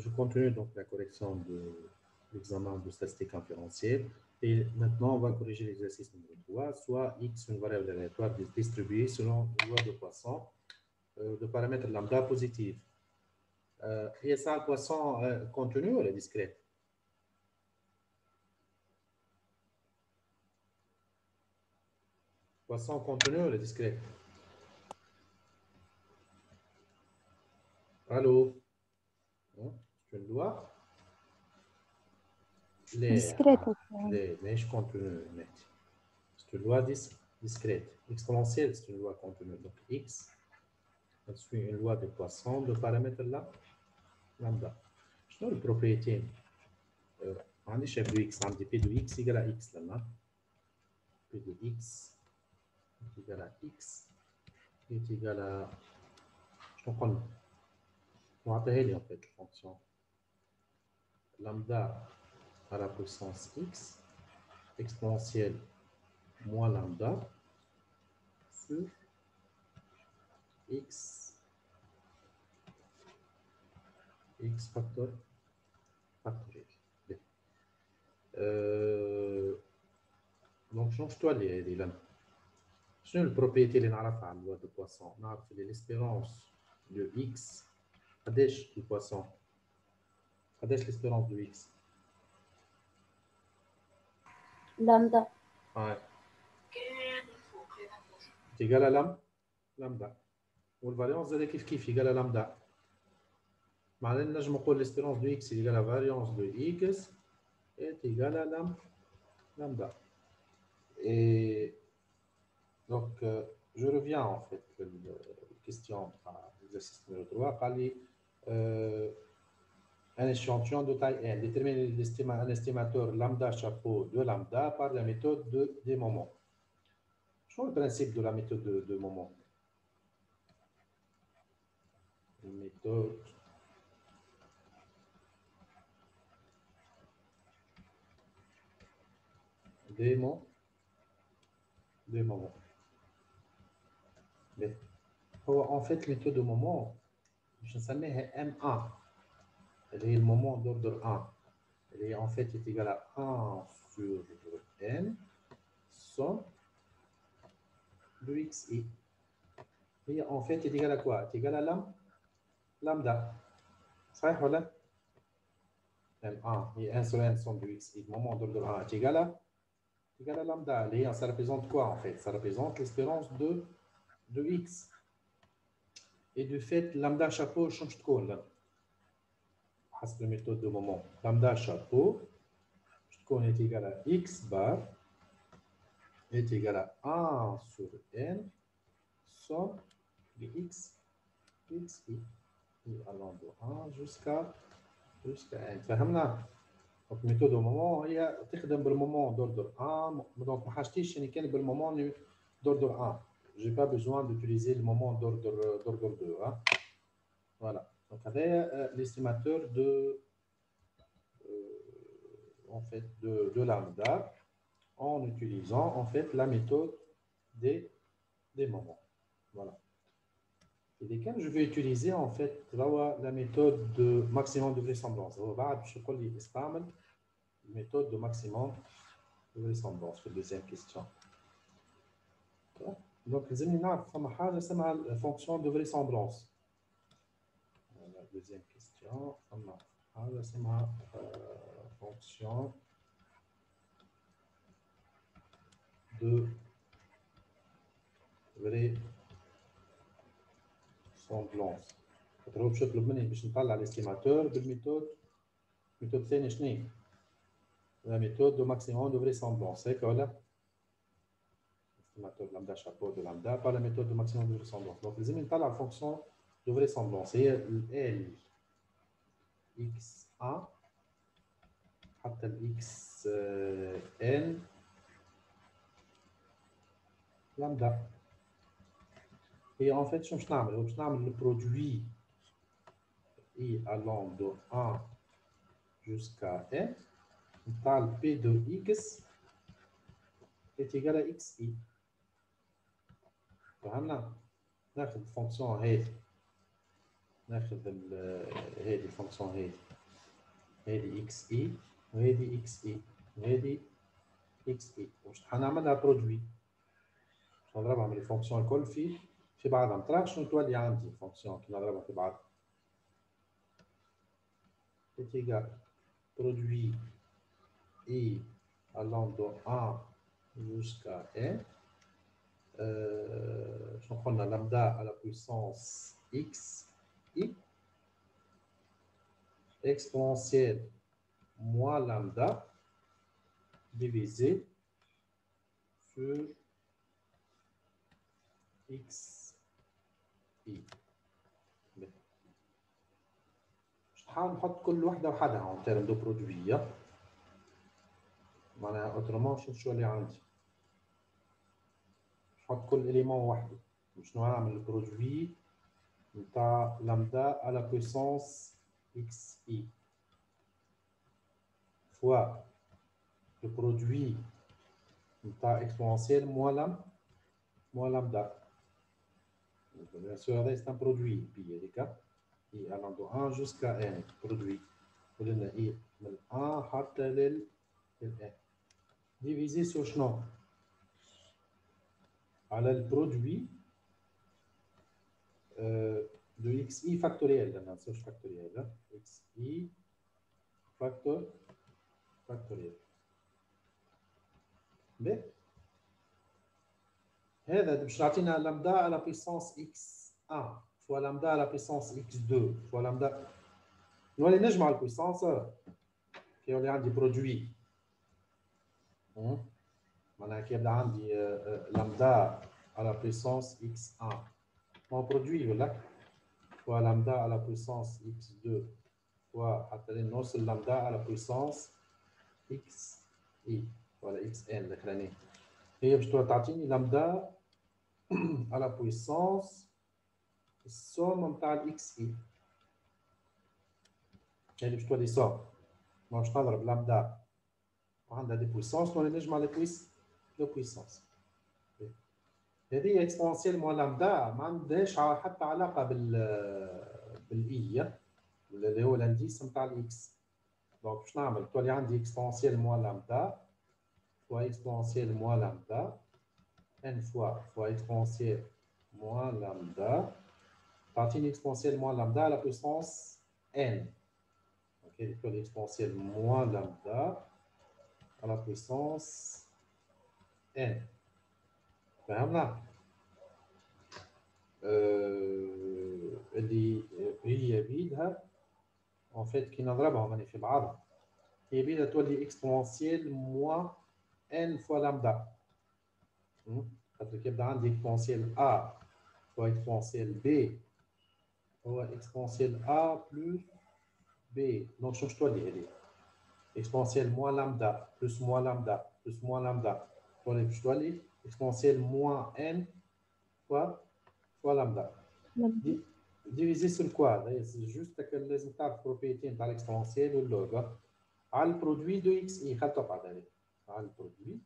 je continue donc la correction de l'examen de statistique inférentielle. Et maintenant, on va corriger l'exercice numéro 3, soit x, une variable aléatoire distribuée selon une loi de Poisson de paramètre lambda positif. Et ça, Poisson continu ou elle est discrète? Poisson continu ou elle est discrète? Allô? C'est une loi? discrète. Mais je continue. C'est une loi discrète. Exponentielle, c'est une loi continue. Donc, x, on suit une loi de Poisson de paramètre là, lambda. Je donne la propriété. On dit chef de x, on dit p de x égale à x là. P de x est égal à x est égal à. Je comprends. On va appeler en fait la fonction lambda à la puissance x exponentielle moins lambda sur x factoriel. Donc change-toi les lames. شنو البروبريتي اللي نعرفها على اللوا دو بواسون؟ نعرف اللي ليسبيرونس دو اكس قداش البواسون؟ قداش ليسبيرونس دو اكس؟ لامدا. تيجال لامدا والفاريونس زاد كيف يقال لامدا. معناه نجم نقول ليسبيرونس دو اكس يقال فاريونس دو اكس تيجال lambda. Et donc, je reviens en fait à la question de l'exercice numéro 3. Un échantillon de taille n. Déterminer un estimateur lambda chapeau de lambda par la méthode des moments. Je vois le principe de la méthode de moments. Une méthode des moments. Mais, en fait, méthode de moment, je s'appelle M1. Elle est le moment d'ordre 1. Elle est en fait est égale à 1 sur n somme de xi. Et en fait est égale à quoi? Est égale à lambda. صحيح ولا؟ M1 et 1 sur n somme de xi. Le moment d'ordre 1 est égal à lambda. Et ça représente quoi en fait? Ça représente l'espérance de x. Et du fait, lambda chapeau change de code. حسب la méthode de moment. Lambda chapeau est égal à x bar est égal à 1 sur n somme de x xi allant de 1 jusqu'à n. فهمنا؟ donc méthode de moment هي تخدم بالمومون d'ordre 1. donc ما حاجتيش يعني كان بالمومون d'ordre 1. j'ai pas besoin d'utiliser le moment d'ordre 2. Hein? Voilà. Donc avec l'estimateur en fait de lambda en utilisant en fait la méthode des moments. Voilà. Et lesquels je vais utiliser en fait la méthode de maximum de vraisemblance. On va la méthode de maximum de vraisemblance. C'est la deuxième question. Donc les amis, c'est la fonction de vraisemblance. La deuxième question, c'est ma fonction de vraisemblance. باش يطلب مني باش نطلع الاستيماتور بالميثود ثانيه شنو هي؟ la méthode de maximum de vraisemblance. هيك ولا؟ estimateur lambda chapeau de lambda par la méthode de maximum de vraisemblance. Donc لازم نطلع la fonction de vraisemblance هي L x1 حتى ال x n lambda. Et en fait, je vais le produit i allant de 1 jusqu'à n, tal p de x est égal à xi. فهمنا؟ ناخذ الفونكسيون هذه ناخذ هذه الفونكسيون هذه اكس اي وهذه اكس اي وهذه اكس اي. واش حنعملها برودوي، باش نضربها من الفونكسيون الكل في بعضها. نتراك شنو تولي عندي الفونكسيون كي نضربها في بعضها. est égal produit i allant de 1 jusqu'à n. Je prends la lambda à la puissance x, i, exponentielle moins lambda divisé sur x, i. نحاول نحط كل وحده وحدها en termes de produit. معناها اوترومون شو اللي عندي، نحط كل اليمون وحده. شنو نعمل البرودوي نتاع لامدا على بويسونس اكس اي فوا البرودوي نتاع اكسبونسيال موان لامدا. Bien sûr, c'est un produit pi هذيك i allant de 1 jusqu'à n produit. قلنا i من 1 حتى لل n divisé sur شنو؟ على البرودوي de xi factoriel. لا ما ننساوش factoriel. xi factoriel. باهي هذا باش يعطينا لامدا على بيسونس اكس 1 فوا لامدا على بيسونس اكس 2 فوا لامدا. نولي نجمع البيسونس كي يولي عندي برودوي. معناها كي يبدا عندي لامدا على بيسونس اكس 1 مو برودوي ولا فوا لامدا على بويسونس اكس 2 فوا حتى نوصل لامدا على بويسونس اكس اي ولا اكس ان الاخراني. هي باش تعطيني لامدا على بويسونس السوم نتاع الاكس اي. يعني باش تولي سوم باش نضرب لامدا وعندها دي بويسونس نولي نجمع لو بويسونس. هذه اكسبونسيال مو لامدا ما عندهاش حتى علاقه بالاي اللي هو الانديس نتاع الاكس. دونك باش نعمل تولي عندي اكسبونسيال مو لامدا فوا اكسبونسيال مو لامدا ان فوا اكسبونسيال مو لامدا تعطيني اكسبونسيال مو لامدا على بويسونس ان. اوكي تولي اكسبونسيال مو لامدا على بويسونس ان. فهمنا؟ اللي هي بيدها en fait كي نضربهم يعني في بعضها هي بيدها تولي اكسبونسيال موا ان فوا لامدا. خاطر كي يبدا عندي اكسبونسيال ا فوا اكسبونسيال بي هو اكسبونسيال ا بلس بي. دونك شنو تولي هذه اكسبونسيال موا لامدا بلس موا لامدا بلس موا لامدا تولي باش تولي اكسبونسيال موا ان فوا لامدا ديفيزي سور كوا. جوست لازم تعرف البروبريتي نتاع الاكسبونسيال واللوغ على البرودوي دو اكس اي. خلطوا بعد هذه على البرودوي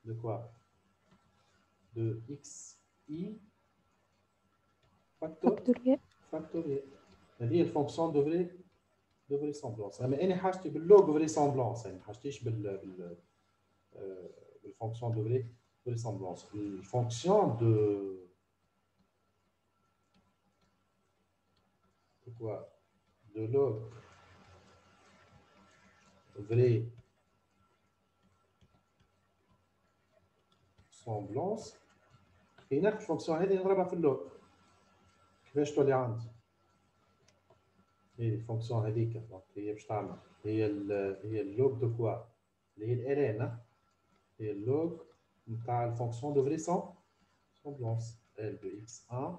دو كوا دو اكس اي فاكتوريال. هذه الفونكسيون دو فريسامبلونس. اما انا حاجتي باللوغ فريسامبلونس يعني حاجتيش بالفونكسيون دو فريسامبلونس. الفونكسيون دو quoi de log vraisemblance هي نفس الفونكسيون هذه نضربها في اللوج. كيفاش تولي عندي هي الفونكسيون هذيك هي باش تعمل هي اللوج دو كوا اللي هي الارينا هي اللوج نتاع الفونكسيون دو فريسامبلونس ال دو اكس 1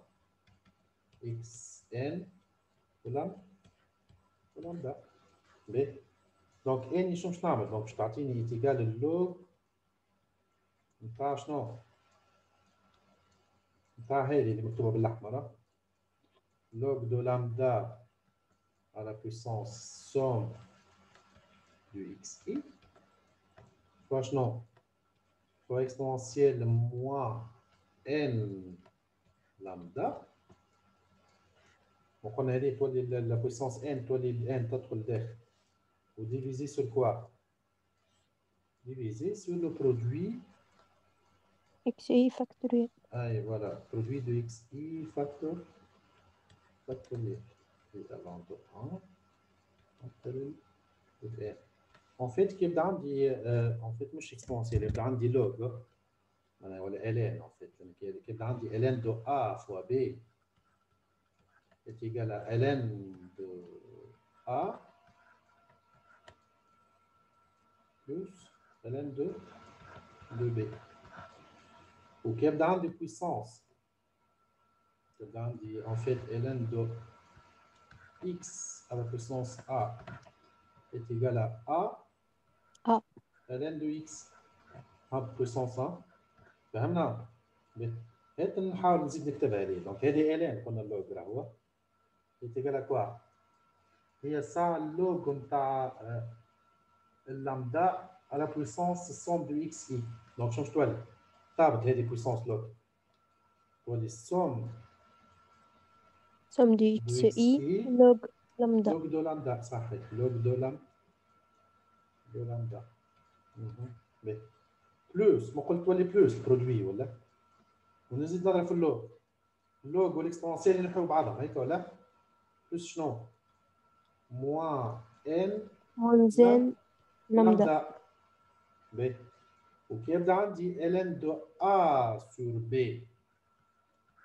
اكس ان ولا لامدا. باهي دونك اني شنو باش نعمل؟ دونك باش تعطيني ايتيكال اللوج نتاع شنو؟ نتاع هذه اللي مكتوبه بالاحمر log de lambda à la puissance somme du xi fois شنو؟ fois exponentielle moins n lambda وقلنا هذه تولي لا بويسونس ان تولي الان تدخل داخل وديفيزي سور كوا divisé sur le produit xi factoriel. et voilà produit de xi factoriel avant de 1 factoriel de n en fait كيبدا عندي en fait مش exponentiel يبدا عندي log ولا ln en fait كيبدا عندي ln de a fois b est égal à ln de a plus ln de b وكيبدا عندي puissance كيبدا عندي en fait ln de x à la puissance a est égal à a ln de x à la puissance 1 فهمنا؟ هات نحاول نزيد نكتبها هذه دونك هذه ln قلنا اللوغ راه هو est égal à quoi هي ساعة اللوغ نتاع اللامدا à la puissance somme de xi دونك شنو تولي؟ ثابت هذه puissance لوغ تولي somme somme de xi log lambda. log de lambda صحيح log de lambda بلوس ما قلت تولي بلوس البرودوي ولا ونزيد نضرب في اللوغ والاكسبونسيال ينحوا بعضهم هيك ولا بلوس شنو موان ان موان لامدا ب وكي يبدا عندي ln دو a sur b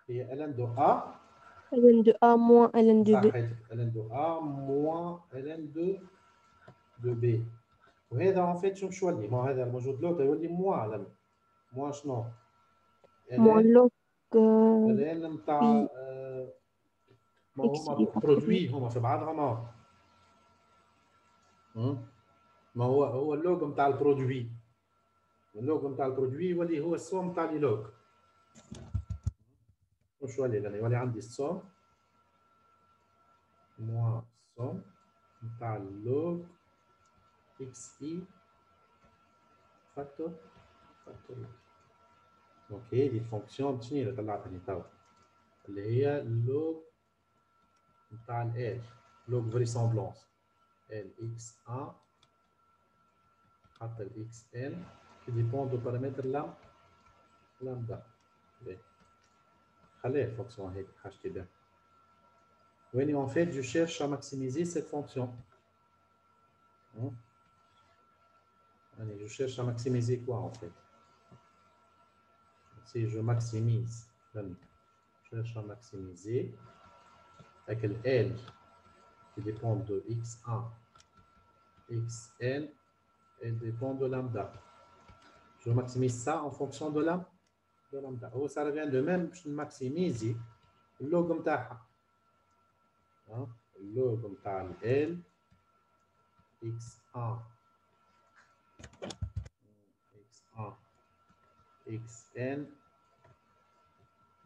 هي ln دو a ln de a moins ln de b صحيح ln دو a moins ln دو b وهذا en fait شو يولي ما هذا الموجود لوط يولي موان موان شنو moins log ln نتاع ما هما برودوي هما في بعضهم ما هو اللوغ نتاع البرودوي اللوغ نتاع البرودوي يولي هو السوم نتاع لي لوغ واش يولي لان يولي عندي السوم موان سوم نتاع اللوغ اكس اي فاكتور دونك هذه الفونكسيون شنو اللي طلعتني توا اللي هي اللوغ نتاع ال لوغ فريسامبلونس ال اكس 1 حتى ال اكس ان qui dépend du paramètre lambda. خليها الفونكسيون هيك حاجتي بها. وين en fait je cherche à maximiser cette fonction. Allez, je cherche à maximiser quoi en fait? Si je maximise, je cherche à maximiser avec le L qui dépend de x1, xn et dépend de lambda. Je maximise ça en fonction de lambda. Oh, ça revient de même, je maximise le log نتاعها. Le log نتاع L x1 xn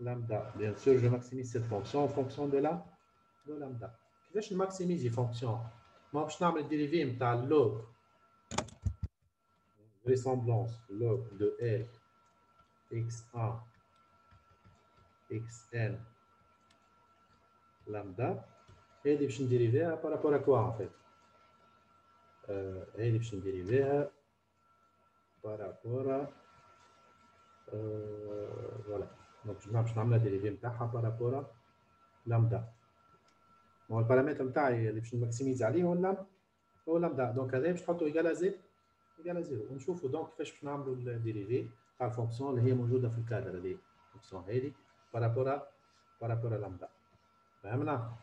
lambda. Bien sûr, je maximise cette fonction en fonction de lambda. كيفاش نماكسيميزي فونكسيون؟ ما باش نعمل ديريفي نتاع اللوغ vraisemblance log de L x1 xn lambda هذه باش نديريفيها بارابور ا كوا ان فيت هذه باش نديريفيها بارابور فوالا دونك باش نعملها ديريفي نتاعها بارابور لامدا هو البارامتر نتاعي اللي باش نماكسيميز عليه هو لامدا دونك هذا باش نحطو ايكال زيرو ونشوفوا دونك كيفاش باش نعملوا الديريفي تاع الفونكسيون اللي هي موجوده في الكادر هذه الفونكسيون هذه بارابور لامدا فهمنا